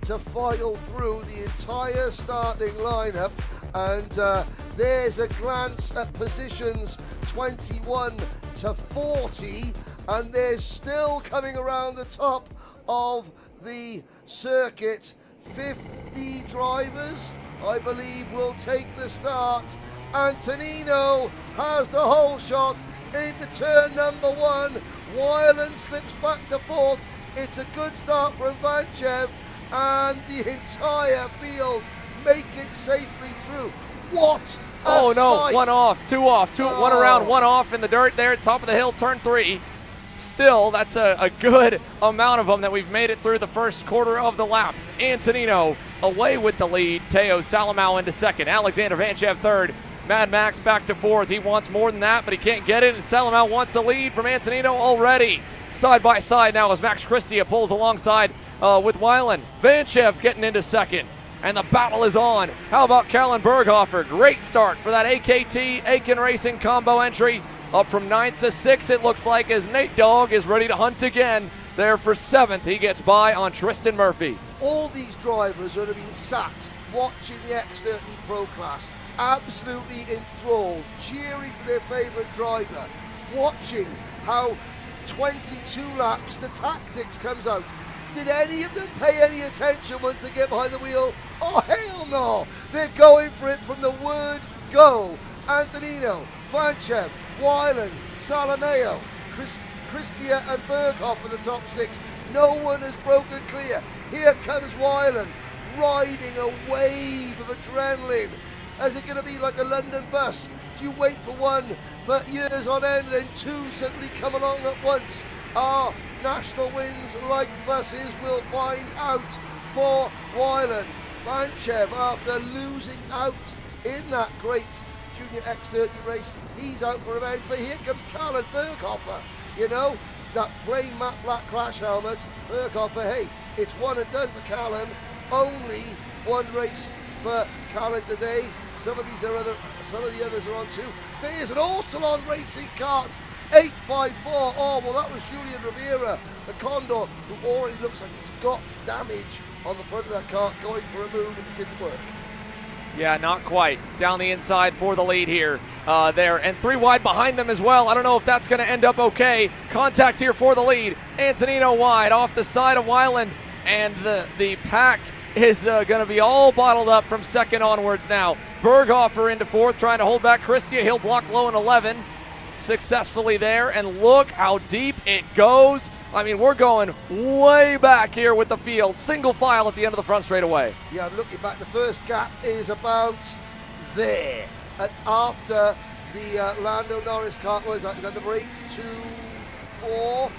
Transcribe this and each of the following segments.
to file through the entire starting lineup. And there's a glance at positions 21 to 40, and they're still coming around the top of the circuit. 50 drivers, I believe, will take the start. Antonino has the whole shot into turn number 1. Weiland slips back to 4th. It's a good start from Vanchev, and the entire field make it safely through. What a sight. One off, two off, one around, one off in the dirt there at top of the hill, turn 3. Still, that's a good amount of them that we've made it through the first quarter of the lap. Antonino away with the lead. THEOsalomao into second. Alexander Vanchev third. Mad Max back to 4th. He wants more than that, but he can't get it, and Salomao wants the lead from Antonino already. Side by side now as Max Christia pulls alongside with Weiland. Vanchev getting into second, and the battle is on. How about Callan Berghofer? Great start for that AKT Aiken Racing combo entry. Up from 9th to 6th, it looks like, as Nate Dogg is ready to hunt again. There for 7th, he gets by on Tristan Murphy. All these drivers would have been sat watching the X30 Pro Class, absolutely enthralled, cheering for their favourite driver, watching how 22 laps to tactics comes out. Did any of them pay any attention once they get behind the wheel? Oh, hell no! They're going for it from the word go. Antonino, Vanchev, Weiland, Salomao, Christia and Berghoff the top 6. No one has broken clear. Here comes Weiland, riding a wave of adrenaline. Is it going to be like a London bus? Do you wait for one for years on end and then 2 suddenly come along at once? Are national wins like buses? We'll find out for Weiland. Vanchev, after losing out in that great Junior X30 race, he's out for revenge. But here comes Callan Berghofer. You know, that plain matte black crash helmet. Berghofer, hey, it's one and done for Callan. Only one race for Callan today. Some of the others are on too. There's an Orsalon Racing kart, 854. Oh, well, that was Julian Rivera, the Condor, who already looks like he's got damage on the front of that kart, going for a move, and it didn't work. Yeah, not quite. Down the inside for the lead here. There, and 3 wide behind them as well. I don't know if that's going to end up okay. Contact here for the lead. Antonino wide off the side of Weiland, and the pack is going to be all bottled up from second onwards now. Berghofer into 4th, trying to hold back Christia. He'll block low in 11. Successfully there, and look how deep it goes. I mean, we're going way back here with the field. Single file at the end of the front straightaway. Yeah, I'm looking back. The first gap is about there. And after the Lando Norris kart, was that? Is that number 8, 2, 4?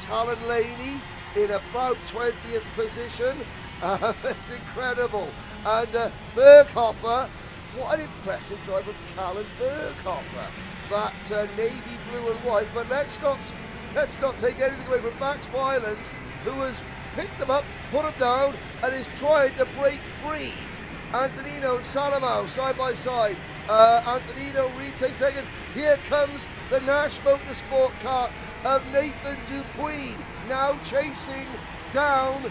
Talon Laney in about 20th position. It's incredible. And Berghofer, what an impressive drive from Callan Berghofer. That navy blue and white, but let's not take anything away from Max Weiland, who has picked them up, put them down, and is trying to break free. Antonino and Salomao side by side. Antonino retakes second. Here comes the Nash Motorsport car of Nathan Dupuis, now chasing down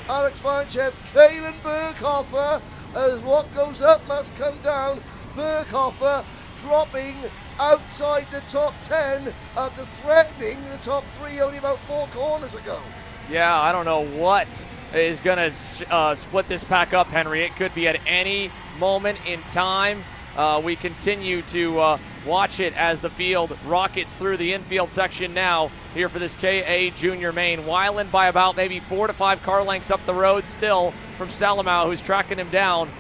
Alex Vanchev. Callan Berghofer, as what goes up must come down. Berghofer dropping outside the top 10 after threatening the top 3 only about 4 corners ago. Yeah, I don't know what is going to split this pack up, Henry. It could be at any moment in time. We continue to watch it as the field rockets through the infield section now here for this KA Junior Main. Weiland by about maybe 4 to 5 car lengths up the road still from Salomao, who's tracking him down.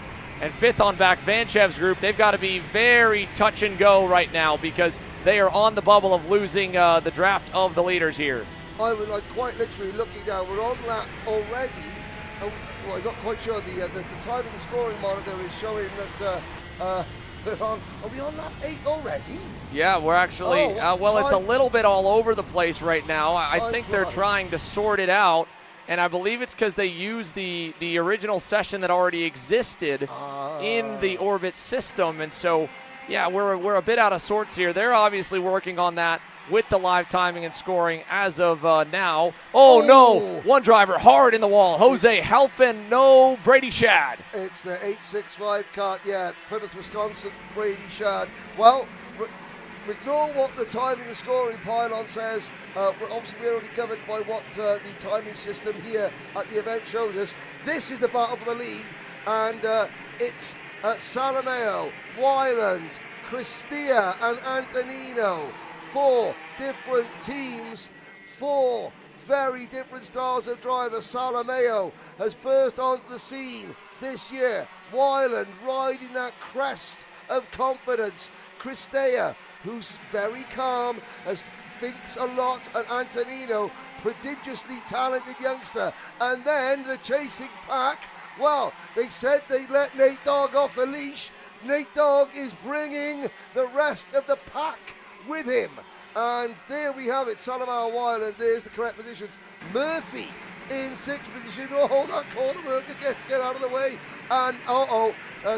And 5th on back, Vanchev's group, they've got to be very touch and go right now because they are on the bubble of losing the draft of the leaders here. I was like quite literally looking down. We're on lap already. Well, I'm not quite sure. The time of the scoring monitor is showing that are we on lap 8 already? Yeah, we're actually, well, it's a little bit all over the place right now. I think they're trying to sort it out. And I believe it's because they used the original session that already existed in the Orbit system. And so, yeah, we're a bit out of sorts here. They're obviously working on that. with the live timing and scoring as of now. Oh, no, one driver hard in the wall. Jose Helfin, no Brady Shad. It's the 865 kart, yeah, Plymouth, Wisconsin, Brady Shad. Well, ignore what the timing and scoring pylon says. Obviously, we're already covered by what the timing system here at the event shows us. This is the battle for the lead, and it's Salomao, Wyland, Cristia, and Antonino. 4 different teams, 4 very different styles of driver. Salomao has burst onto the scene this year. Wyland riding that crest of confidence. Cristia, who's very calm, thinks a lot, and Antonino, prodigiously talented youngster. And then the chasing pack, well, they said they let Nate Dogg off the leash. Nate Dogg is bringing the rest of the pack with him. And there we have it, Salomao, Wyland, there's the correct positions. Murphy in 6th position. Oh, that corner worker gets to get out of the way. And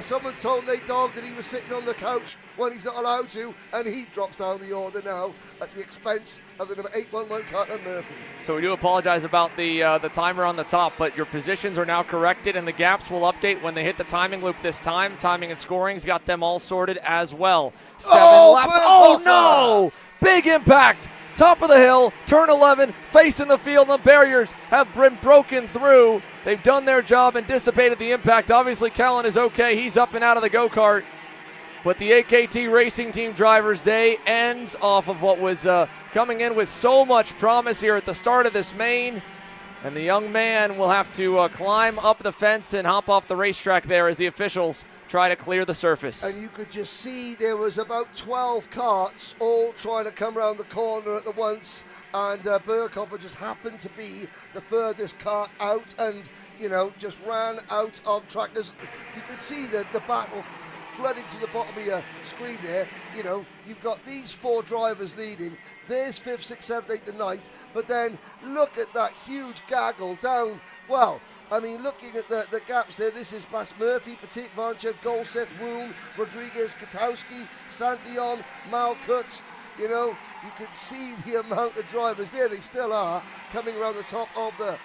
someone's told Nate Dogg that he was sitting on the couch when he's not allowed to, and he drops down the order now at the expense of the number 811 Carter Murphy. So we do apologize about the timer on the top, but your positions are now corrected, and the gaps will update when they hit the timing loop this time. Timing and scoring's got them all sorted as well. 7 laps. Oh, no! Big impact. Top of the hill, turn 11, facing the field. The barriers have been broken through. They've done their job and dissipated the impact. Obviously, Kellen is okay. He's up and out of the go-kart. But the AKT Racing Team Drivers' Day ends off of what was coming in with so much promise here at the start of this main. And the young man will have to climb up the fence and hop off the racetrack there as the officials try to clear the surface. And you could just see there was about 12 carts all trying to come around the corner at the once, and Berghofer just happened to be the furthest cart out and, just ran out of track. You could see the battle flooding to the bottom of your screen there. You've got these 4 drivers leading. There's 5th, 6th, 7th, 8th, and 9th. But then look at that huge gaggle down. Well, looking at the gaps there, this is past Murphy, Petit, Vanchev, Golseth, Woon, Rodriguez, Katowski, Santillon, Malkut. You can see the amount of drivers there. They still are coming around the top of the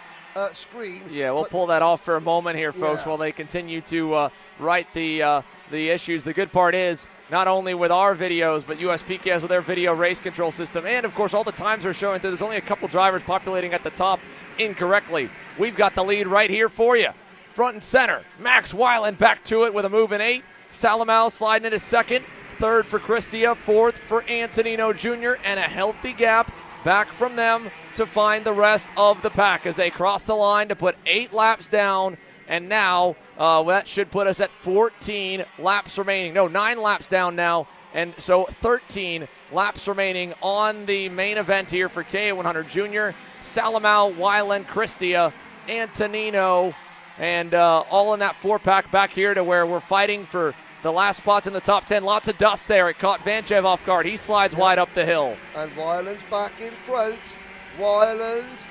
screen. Yeah, we'll pull that off for a moment here, folks, while they continue to write the issues. The good part is, not only with our videos, but USPK has their video race control system. And, of course, all the times are showing through. There's only a couple drivers populating at the top incorrectly. We've got the lead right here for you. Front and center, Max Wyland back to it with a move in 8. Salomao sliding into 2nd. 3rd for Cristia. 4th for Antonino Jr. And a healthy gap back from them to find the rest of the pack as they cross the line to put 8 laps down. And now that should put us at 14 laps remaining. No, 9 laps down now. And so 13 laps remaining on the main event here for K100 Jr. Salomao, Wyland, Cristia, Antonino, and all in that 4-pack back here to where we're fighting for the last spots in the top 10. Lots of dust there. It caught Vanchev off guard. He slides wide up the hill. And Wyland's back in front. Wyland,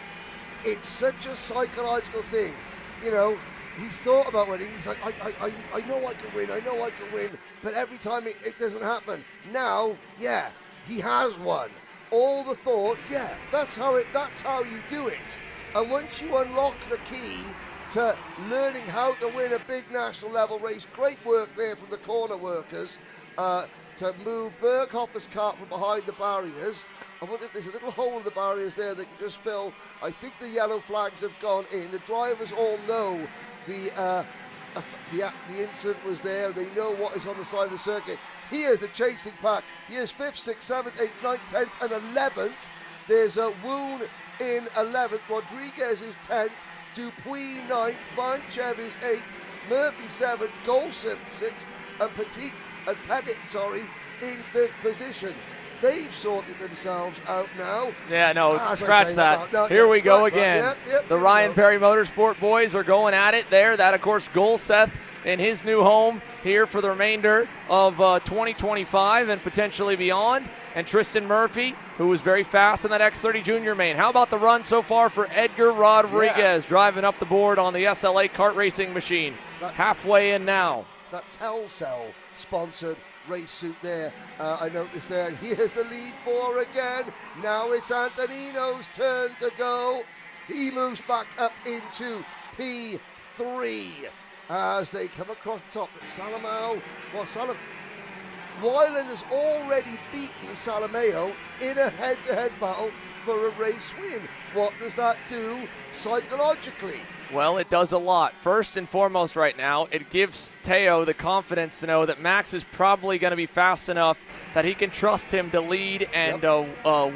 it's such a psychological thing. He's thought about winning. He's like, I know I can win. I know I can win. But every time it doesn't happen. Now, he has won. All the thoughts, that's how you do it. And once you unlock the key to learning how to win a big national level race, great work there from the corner workers to move Berghofer's cart from behind the barriers. I wonder if there's a little hole in the barriers there that you can just fill. I think the yellow flags have gone in. The drivers all know the incident was there. They know what is on the side of the circuit. Here's the chasing pack. Here's 5th, 6th, 7th, 8th, 9th, 10th, and 11th. There's a Woon in 11th. Rodriguez is 10th. Dupuis 9th. Vanchev is 8th. Murphy 7th. Golseth 6th. And Petit in 5th position. They've sorted themselves out now. Yeah, no, scratch that. Here we go again. The Ryan Perry Motorsport boys are going at it there. That, of course, Golseth in his new home here for the remainder of 2025 and potentially beyond. And Tristan Murphy, who was very fast in that X30 Junior main. How about the run so far for Edgar Rodriguez, driving up the board on the SLA kart racing machine? Halfway in now. That Telcel sponsored race suit there, I noticed there. And here's the lead four again. Now it's Antonino's turn to go. He moves back up into P3 as they come across the top. Salomao, well, Weiland has already beaten Salomao in a head-to-head battle for a race win. What does that do psychologically? Well, it does a lot. First and foremost right now, it gives Theo the confidence to know that Max is probably going to be fast enough that he can trust him to lead and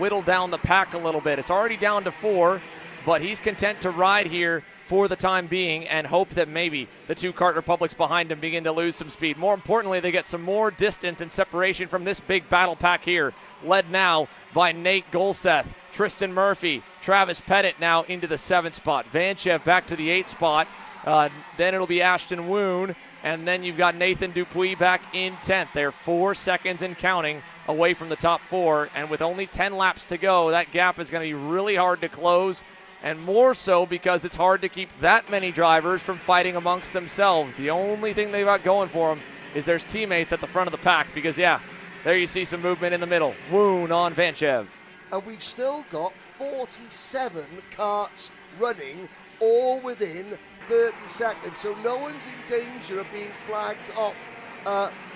whittle down the pack a little bit. It's already down to 4, but he's content to ride here for the time being and hope that maybe the 2 Kart Republics behind him begin to lose some speed. More importantly, they get some more distance and separation from this big battle pack here, led now by Nate Golseth, Tristan Murphy, Travis Pettit now into the 7th spot. Vanchev back to the 8th spot. Then it'll be Ashton Woon, and then you've got Nathan Dupuis back in 10th. They're 4 seconds and counting away from the top 4, and with only 10 laps to go, that gap is going to be really hard to close, and more so because it's hard to keep that many drivers from fighting amongst themselves. The only thing they've got going for them is their teammates at the front of the pack, because, yeah, there you see some movement in the middle. Woon on Vanchev. And we've still got 47 karts running, all within 30 seconds. So no one's in danger of being flagged off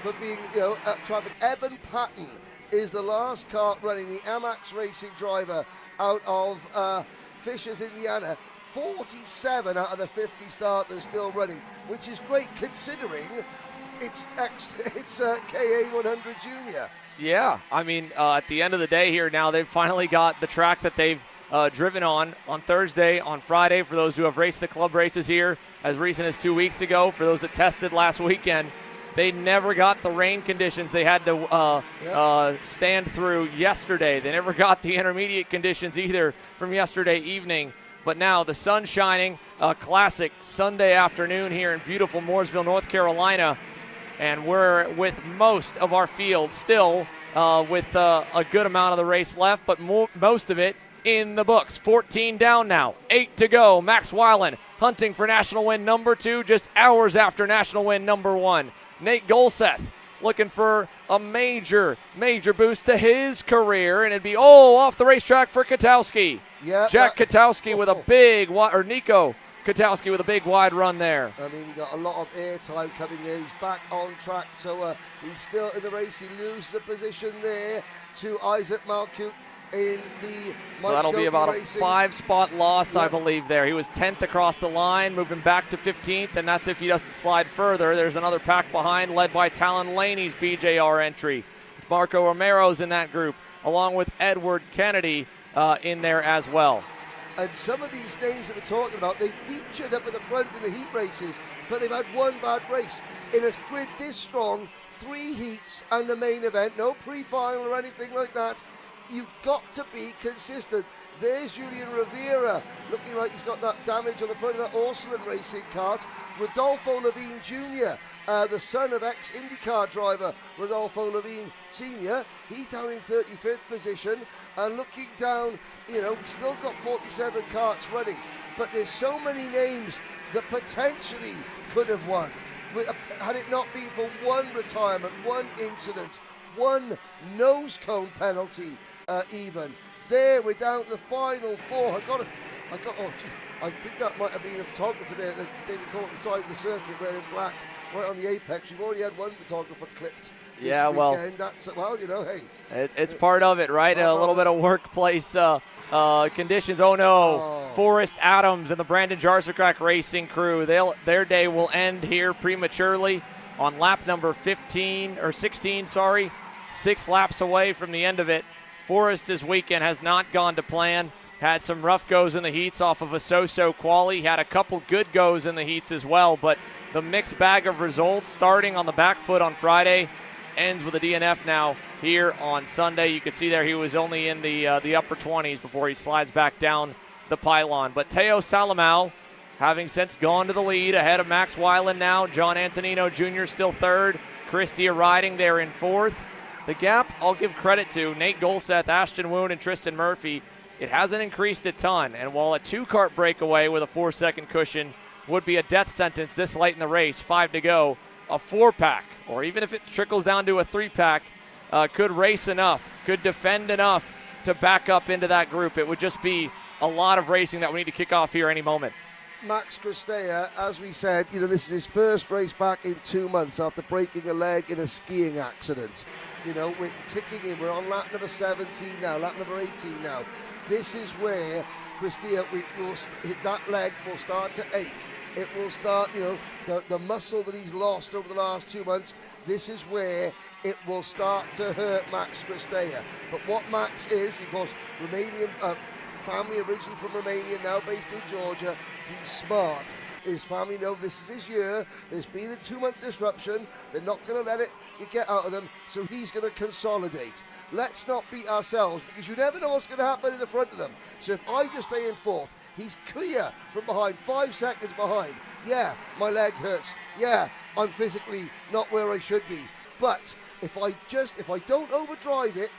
for being, traffic. Evan Patton is the last kart running, the Amex Racing driver out of Fishers, Indiana. 47 out of the 50 starters still running, which is great considering it's K100 Junior. Yeah, I mean, at the end of the day here now, they've finally got the track that they've driven on Thursday, on Friday, for those who have raced the club races here as recent as 2 weeks ago. For those that tested last weekend, they never got the rain conditions they had to stand through yesterday. They never got the intermediate conditions either from yesterday evening. But now the sun shining, a classic Sunday afternoon here in beautiful Mooresville, North Carolina. And we're with most of our field still with a good amount of the race left, but most of it in the books. 14 down now, 8 to go. Max Weiland hunting for national win number 2 just hours after national win number 1. Nate Golseth looking for a major boost to his career, and it'd be off the racetrack for Katowski. Yeah, Jack Katowski with a big or Nico Katowski with a big wide run there. I mean, he got a lot of airtime coming in. He's back on track, so he's still in the race. He loses a position there to Isaac Malkut in the So that'll be about racing. a 5-spot loss, I believe, there. He was 10th across the line, moving back to 15th, and that's if he doesn't slide further. There's another pack behind, led by Talon Laney's BJR entry. Marco Romero's in that group, along with Edward Kennedy in there as well. And some of these names that we're talking about, they featured up at the front in the heat races, but they've had one bad race. In a grid this strong, 3 heats and the main event, no pre-final or anything like that, you've got to be consistent. There's Julian Rivera, looking like he's got that damage on the front of that Orsolin racing kart. Rodolfo Levine Jr., the son of ex-IndyCar driver Rodolfo Levine Sr., he's down in 35th position. And looking down, still got 47 karts running, but there's so many names that potentially could have won. Had it not been for one retirement, one incident, one nose cone penalty even. There, we're down to the final 4. I think that might have been a photographer there that David caught at the side of the circuit wearing black, right on the apex. We've already had one photographer clipped. Yeah, well, that's hey. It's part of it, right? A little bit of workplace conditions. Oh no, Forrest Adams and the Brandon Jarzakrak racing crew. Their day will end here prematurely on lap number 16. 6 laps away from the end of it. Forrest this weekend has not gone to plan. Had some rough goes in the heats off of a so-so quali. Had a couple good goes in the heats as well, but the mixed bag of results starting on the back foot on Friday ends with a DNF now here on Sunday. You can see there he was only in the upper 20s before he slides back down the pylon. But TheoSalomao, having since gone to the lead ahead of Max Weiland now. John Antonino Jr. still 3rd. Christia riding there in 4th. The gap, I'll give credit to Nate Golseth, Ashton Woon, and Tristan Murphy. It hasn't increased a ton, and while a 2-kart breakaway with a 4-second cushion would be a death sentence this late in the race, 5 to go, a 4-pack or even if it trickles down to a 3-pack, could race enough, could defend enough to back up into that group. It would just be a lot of racing that we need to kick off here any moment. Max Christea, as we said, this is his first race back in 2 months after breaking a leg in a skiing accident. We're ticking in. We're on lap number 17 now, lap number 18 now. This is where Christea, that leg will start to ache. It will start, the muscle that he's lost over the last 2 months, this is where it will start to hurt Max Christea. But what Max is, of course, Romanian, family originally from Romania, now based in Georgia. He's smart. His family know this is his year. There's been a 2-month disruption. They're not going to let it get out of them, so he's going to consolidate. Let's not beat ourselves, because you never know what's going to happen in the front of them. So if I just stay in fourth, he's clear from behind, 5 seconds behind. Yeah, my leg hurts. Yeah, I'm physically not where I should be. But if I don't overdrive it,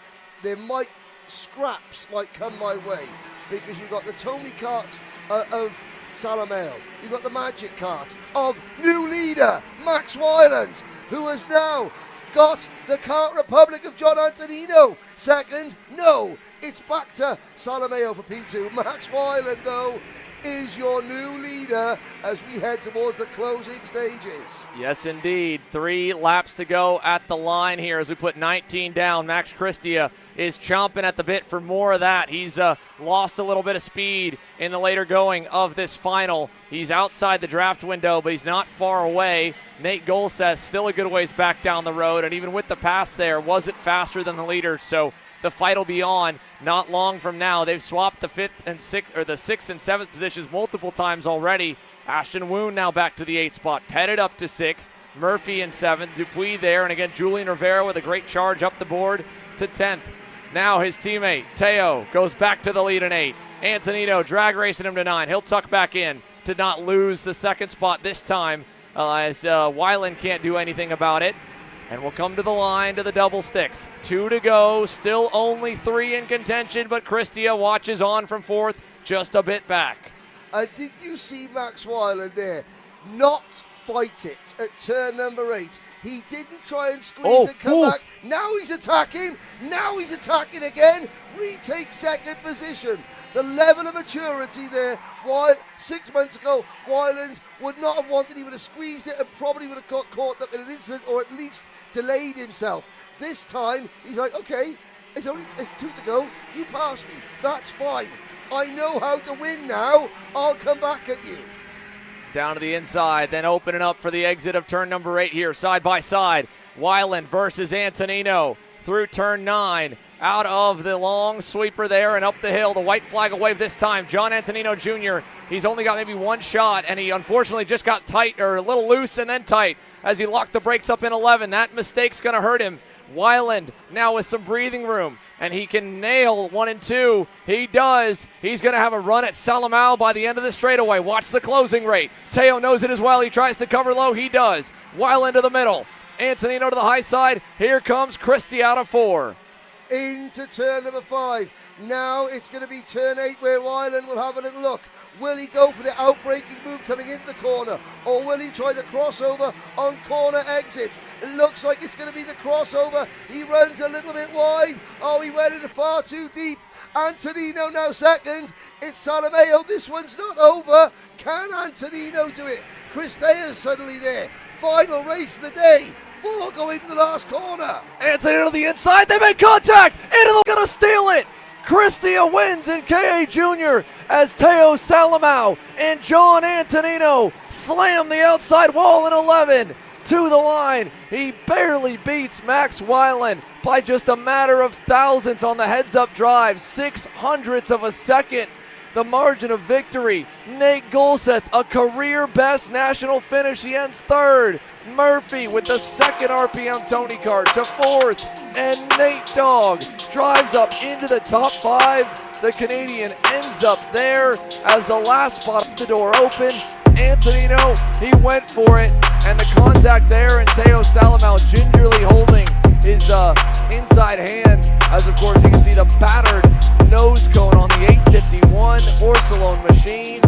scraps might come my way, because you've got the Tony kart of Salomao. You've got the magic kart of new leader, Max Wyland, who has now got the Kart Republic of John Antonino second. No, it's back to Salomao for P2. Max Wyland, though, is your new leader as we head towards the closing stages. Yes, indeed. 3 laps to go at the line here as we put 19 down. Max Christea is chomping at the bit for more of that. He's lost a little bit of speed in the later going of this final. He's outside the draft window, but he's not far away. Nate Golseth still a good ways back down the road, and even with the pass there, wasn't faster than the leader, so the fight will be on not long from now. They've swapped the 5th and 6th, or the 6th and 7th positions multiple times already. Ashton Woon now back to the 8th spot, petted up to 6th. Murphy in 7th, Dupuis there, and again Julian Rivera with a great charge up the board to 10th. Now his teammate Theo goes back to the lead in 8. Antonino drag racing him to 9. He'll tuck back in to not lose the 2nd spot this time, as Wyland can't do anything about it. And we'll come to the line to the double sticks. 2 to go, still only 3 in contention, but Christea watches on from 4th, just a bit back. Did you see Max Wyland there not fight it at turn number 8? He didn't try and squeeze and come back. Now he's attacking. Now he's attacking again. Retakes 2nd position. The level of maturity there, while 6 months ago, Wyland would not have wanted. He would have squeezed it and probably would have got caught up in an incident, or at least delayed himself. This time, he's like, okay, it's 2 to go. You pass me. That's fine. I know how to win now. I'll come back at you. Down to the inside, then opening up for the exit of turn number 8 here, side by side. Wyland versus Antonino through turn 9. Out of the long sweeper there and up the hill. The white flag will wave this time. John Antonino Jr., he's only got maybe 1 shot, and he unfortunately just got tight, or a little loose and then tight, as he locked the brakes up in 11. That mistake's going to hurt him. Wyland now with some breathing room, and he can nail 1 and 2. He does. He's going to have a run at Salomao by the end of the straightaway. Watch the closing rate. Theo knows it as well. He tries to cover low. He does. Wyland to the middle. Antonino to the high side. Here comes Christie out of 4. Into turn number 5. Now it's going to be turn 8 where Wyland will have a little look. Will he go for the outbreaking move coming into the corner, or will he try the crossover on corner exit? It looks like it's going to be the crossover. He runs a little bit wide. Oh, he went in far too deep. Antonino now second. It's Salomao. This one's not over. Can Antonino do it? Christea's suddenly there. Final race of the day. 4 going to the last corner. Antonino to the inside. They make contact. And they're going to steal it. Christea wins in KA Jr. as theosalomao and John Antonino slam the outside wall in 11 to the line. He barely beats Max Wyland by just a matter of thousandths on the heads-up drive, 600ths of a second. The margin of victory. Nate Golseth, a career-best national finish. He ends 3rd. Murphy with the 2nd RPM Tony kart to 4th. And Nate Dogg drives up into the top 5. The Canadian ends up there as the last spot of the door open. Antonino, he went for it. And the contact there, and theosalomao gingerly holding his inside hand, as of course you can see the battered nose cone on the 851 Orsolone machine.